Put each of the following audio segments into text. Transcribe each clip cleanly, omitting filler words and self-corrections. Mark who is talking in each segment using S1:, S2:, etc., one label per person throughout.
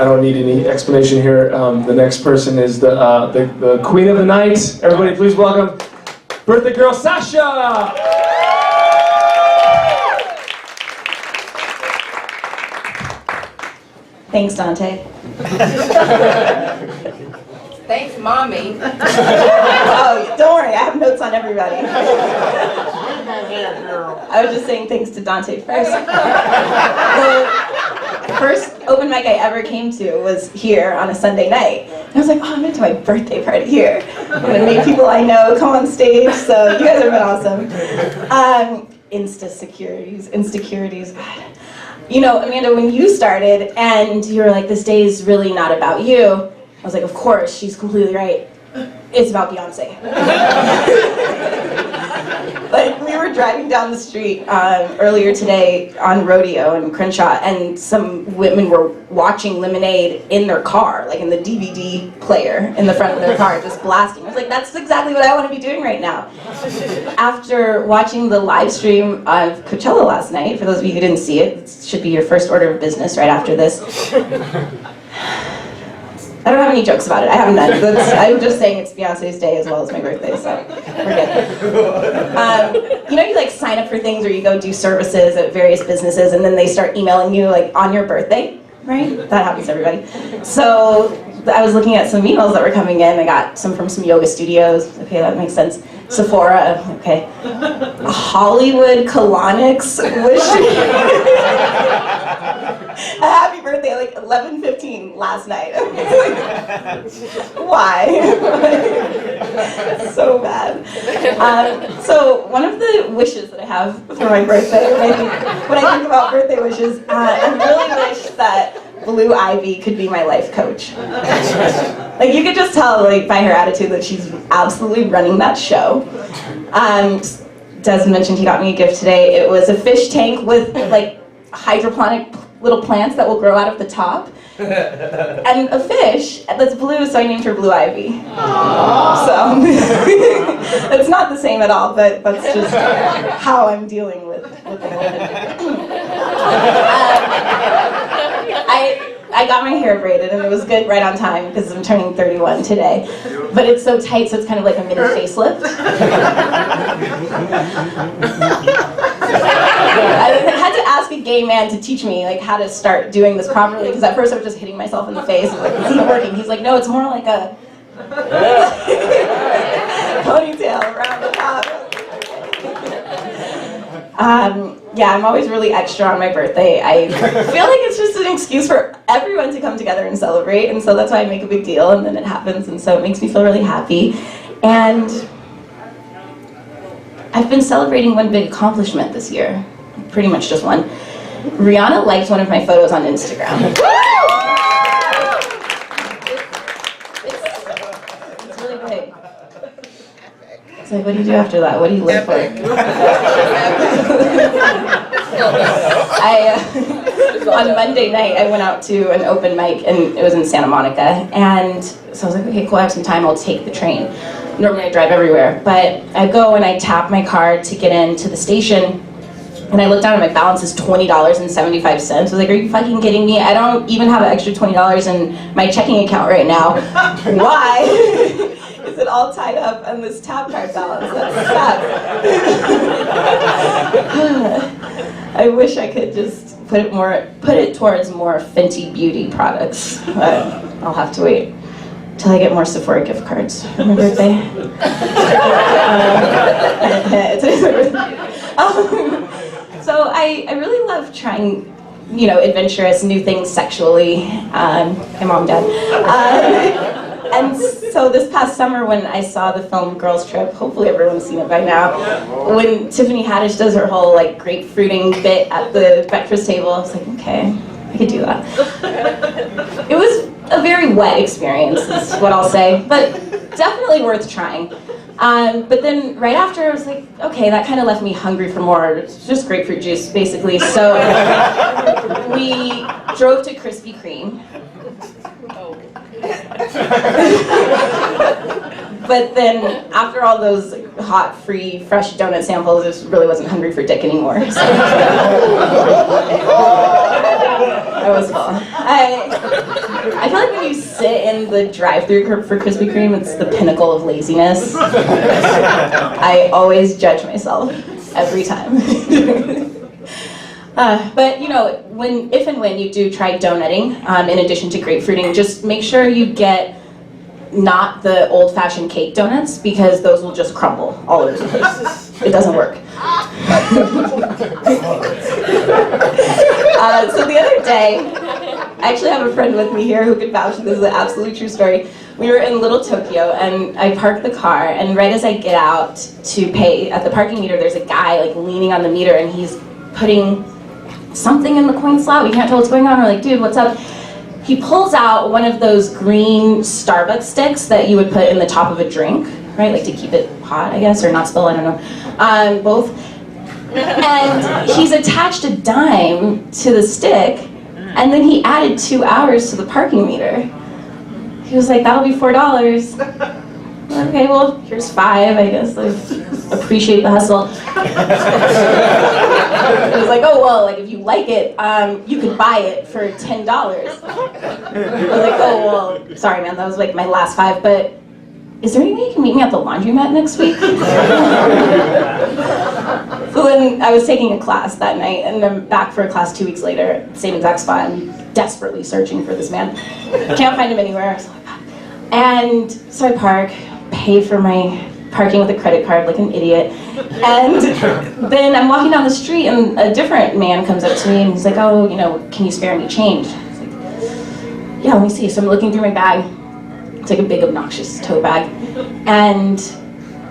S1: I don't need any explanation here. The next person is the queen of the night. Everybody please welcome birthday girl Sasha!
S2: Thanks, Dante.
S3: Thanks, Mommy.
S2: Oh, don't worry, I have notes on everybody. I was just saying thanks to Dante first. The first open mic I ever came to was here on a Sunday night. And I was like, oh, I'm going to my birthday party here. I'm going to make people I know come on stage, so you guys have been awesome. Insecurities. You know, Amanda, when you started and you were like, this day is really not about you, I was like, of course, she's completely right. It's about Beyonce. Like, we were driving down the street earlier today on Rodeo in Crenshaw, and some women were watching Lemonade in their car, like in the DVD player in the front of their car, just blasting. I was like, that's exactly what I want to be doing right now. After watching the live stream of Coachella last night, for those of you who didn't see it, it should be your first order of business right after this. I don't have any jokes about it. I have none. I'm just saying it's Beyonce's day as well as my birthday, so we're good. You know, you like sign up for things or you go do services at various businesses and then they start emailing you like on your birthday, right? That happens to everybody. So I was looking at some emails that were coming in. I got some from some yoga studios. Okay, that makes sense. Sephora, okay. Hollywood Colonics wishing a happy birthday, like 11:15 last night. Why? So bad. So one of the wishes that I have for my birthday, when I think about birthday wishes, I really wish that Blue Ivy could be my life coach. Like, you could just tell, like, by her attitude that she's absolutely running that show. Des mentioned he got me a gift today. It was a fish tank with, like, hydroponic little plants that will grow out of the top. And a fish that's blue, so I named her Blue Ivy. So, it's not the same at all, but that's just how I'm dealing with the moment. I got my hair braided and it was good right on time because I'm turning 31 today. But it's so tight, so it's kind of like a mini facelift. I had to ask a gay man to teach me like how to start doing this properly because at first I was just hitting myself in the face. Like, this isn't working. He's like, no, it's more like a ponytail around the top. Yeah, I'm always really extra on my birthday. I feel like it's just an excuse for everyone to come together and celebrate, and so that's why I make a big deal, and then it happens, and so it makes me feel really happy. And I've been celebrating one big accomplishment this year, pretty much just one. Rihanna liked one of my photos on Instagram. It's really big. It's like, what do you do after that? What do you live for? On Monday night, I went out to an open mic, and it was in Santa Monica, and so I was like, okay, cool, I have some time, I'll take the train. Normally I drive everywhere, but I go and I tap my card to get into the station, and I look down and my balance is $20.75. I was like, are you fucking kidding me? I don't even have an extra $20 in my checking account right now. Why is it all tied up on this tap card balance? That's sad. I wish I could just put it towards more Fenty Beauty products, but I'll have to wait till I get more Sephora gift cards for my birthday. Today's my birthday. So I really love trying, you know, adventurous new things sexually. My mom, dad. And so this past summer when I saw the film Girls Trip, hopefully everyone's seen it by now, when Tiffany Haddish does her whole like grapefruiting bit at the breakfast table, I was like, okay, I could do that. It was a very wet experience, is what I'll say, but definitely worth trying. But then right after I was like, okay, that kind of left me hungry for more. It's just grapefruit juice, basically. So we drove to Krispy Kreme. But then after all those hot, free, fresh donut samples, I just really wasn't hungry for dick anymore. So. I was full. I feel like when you sit in the drive-thru for Krispy Kreme, it's the pinnacle of laziness. I always judge myself every time. But if and when you do try donutting, in addition to grapefruiting, just make sure you get not the old-fashioned cake donuts, because those will just crumble all over the place. It doesn't work. So the other day, I actually have a friend with me here who could vouch that this is an absolutely true story. We were in Little Tokyo, and I parked the car, and right as I get out to pay at the parking meter, there's a guy like leaning on the meter, and he's putting something in the coin slot. We can't tell what's going on. We're like, dude, what's up? He pulls out one of those green Starbucks sticks that you would put in the top of a drink, right? Like to keep it hot, I guess, or not spill, I don't know. Both. And he's attached a dime to the stick, and then he added 2 hours to the parking meter. He was like, that'll be $4. Okay, well, here's 5, I guess. Like, appreciate the hustle. It was like, oh, well, like, if you like it, you could buy it for $10. I was like, oh, well, sorry, man, that was like my last 5, but is there any way you can meet me at the laundromat next week? So then I was taking a class that night, and I'm back for a class 2 weeks later, same exact spot. I'm desperately searching for this man. Can't find him anywhere. So, and so I park, pay for my parking with a credit card like an idiot. And then I'm walking down the street, and a different man comes up to me, and he's like, oh, can you spare any change? I was like, yeah, let me see. So I'm looking through my bag. It's like a big, obnoxious tote bag. And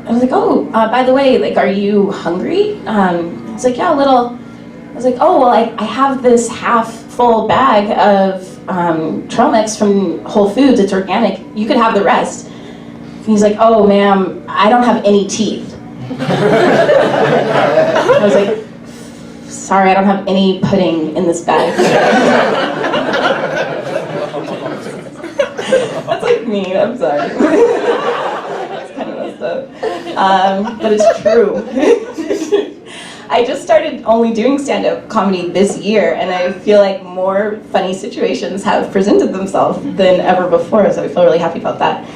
S2: I was like, oh, by the way, like, are you hungry? He's like, yeah, a little. I was like, oh, well, I have this half-full bag of trail mix from Whole Foods. It's organic. You could have the rest. And he's like, oh, ma'am, I don't have any teeth. I was like, sorry, I don't have any pudding in this bag. That's like mean, I'm sorry. It's kind of messed up. But it's true. I just started only doing stand-up comedy this year, and I feel like more funny situations have presented themselves than ever before, so I feel really happy about that.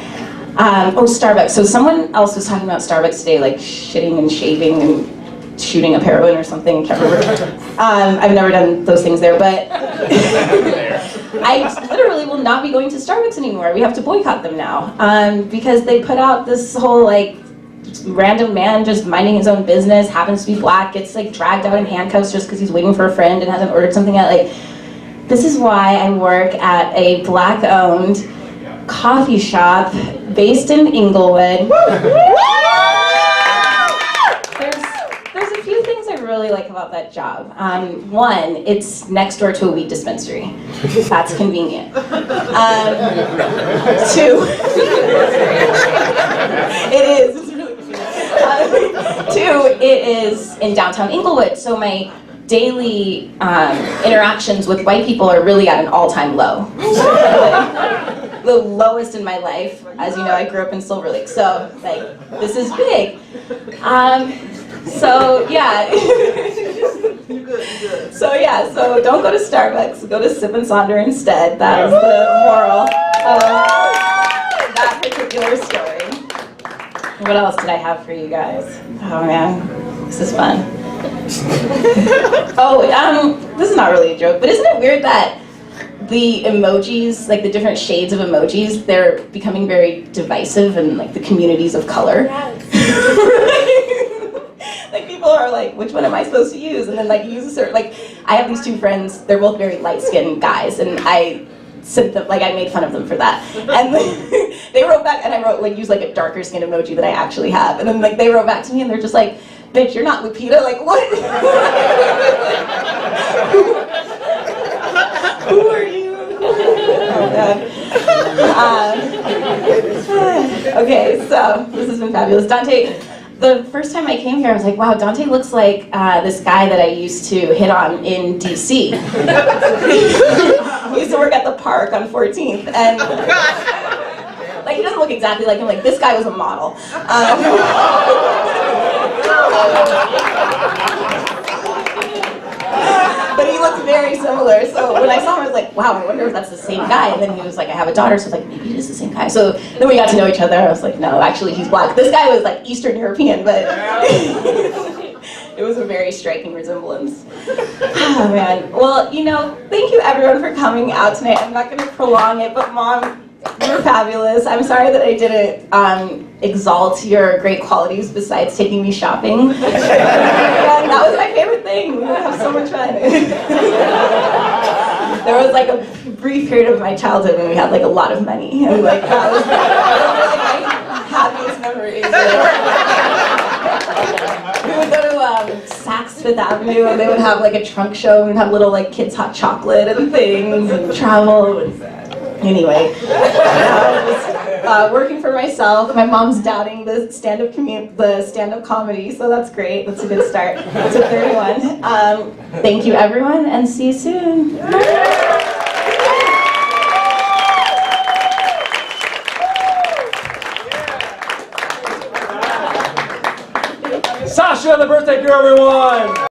S2: Starbucks. So someone else was talking about Starbucks today, like shitting and shaving and shooting up heroin or something, I can't remember. I've never done those things there, but I literally will not be going to Starbucks anymore. We have to boycott them now, because they put out this whole like random man just minding his own business, happens to be black, gets like dragged out in handcuffs just because he's waiting for a friend and hasn't ordered something yet. Like, this is why I work at a black-owned coffee shop based in Inglewood. There's a few things I really like about that job. One, it's next door to a weed dispensary. That's convenient. Two, it is. It's really convenient. Two, it is in downtown Inglewood, so my daily interactions with white people are really at an all-time low. The lowest in my life. As you know, I grew up in Silver Lake, so like this is big. So yeah. So don't go to Starbucks. Go to Sip and Sonder instead. That is the moral of that particular story. What else did I have for you guys? Oh man, this is fun. This is not really a joke, but isn't it weird that the emojis, like the different shades of emojis, they're becoming very divisive in like the communities of color? Yes. Like people are like, which one am I supposed to use? And then like you use a certain, like I have these two friends, they're both very light-skinned guys, and I sent them, like I made fun of them for that. And they wrote back, and I wrote like use like a darker skin emoji that I actually have. And then like they wrote back to me and they're just like, bitch, you're not Lupita, like what? Who are you? Oh god. Okay, so this has been fabulous. Dante, the first time I came here, I was like, wow, Dante looks like this guy that I used to hit on in DC. He used to work at the park on 14th, and like he doesn't look exactly like him. Like this guy was a model. But he looks very similar. So when I saw him, I was like, wow, I wonder if that's the same guy. And then he was like, I have a daughter. So I was like, maybe it is the same guy. So then we got to know each other. I was like, no, actually, he's black. This guy was like Eastern European, but it was a very striking resemblance. Oh, man. Well, thank you everyone for coming out tonight. I'm not going to prolong it, but Mom, you're fabulous. I'm sorry that I didn't exalt your great qualities besides taking me shopping. Yeah, that was my favorite thing. We would have so much fun. There was like a brief period of my childhood when we had like a lot of money. And like that was like my happiest memories. We would go to Saks Fifth Avenue and they would have like a trunk show and we'd have little like kids hot chocolate and things and travel. Anyway, working for myself. My mom's doubting the stand-up comedy, so that's great. That's a good start to 31. Thank you, everyone, and see you soon.
S1: Sasha, the birthday girl, everyone!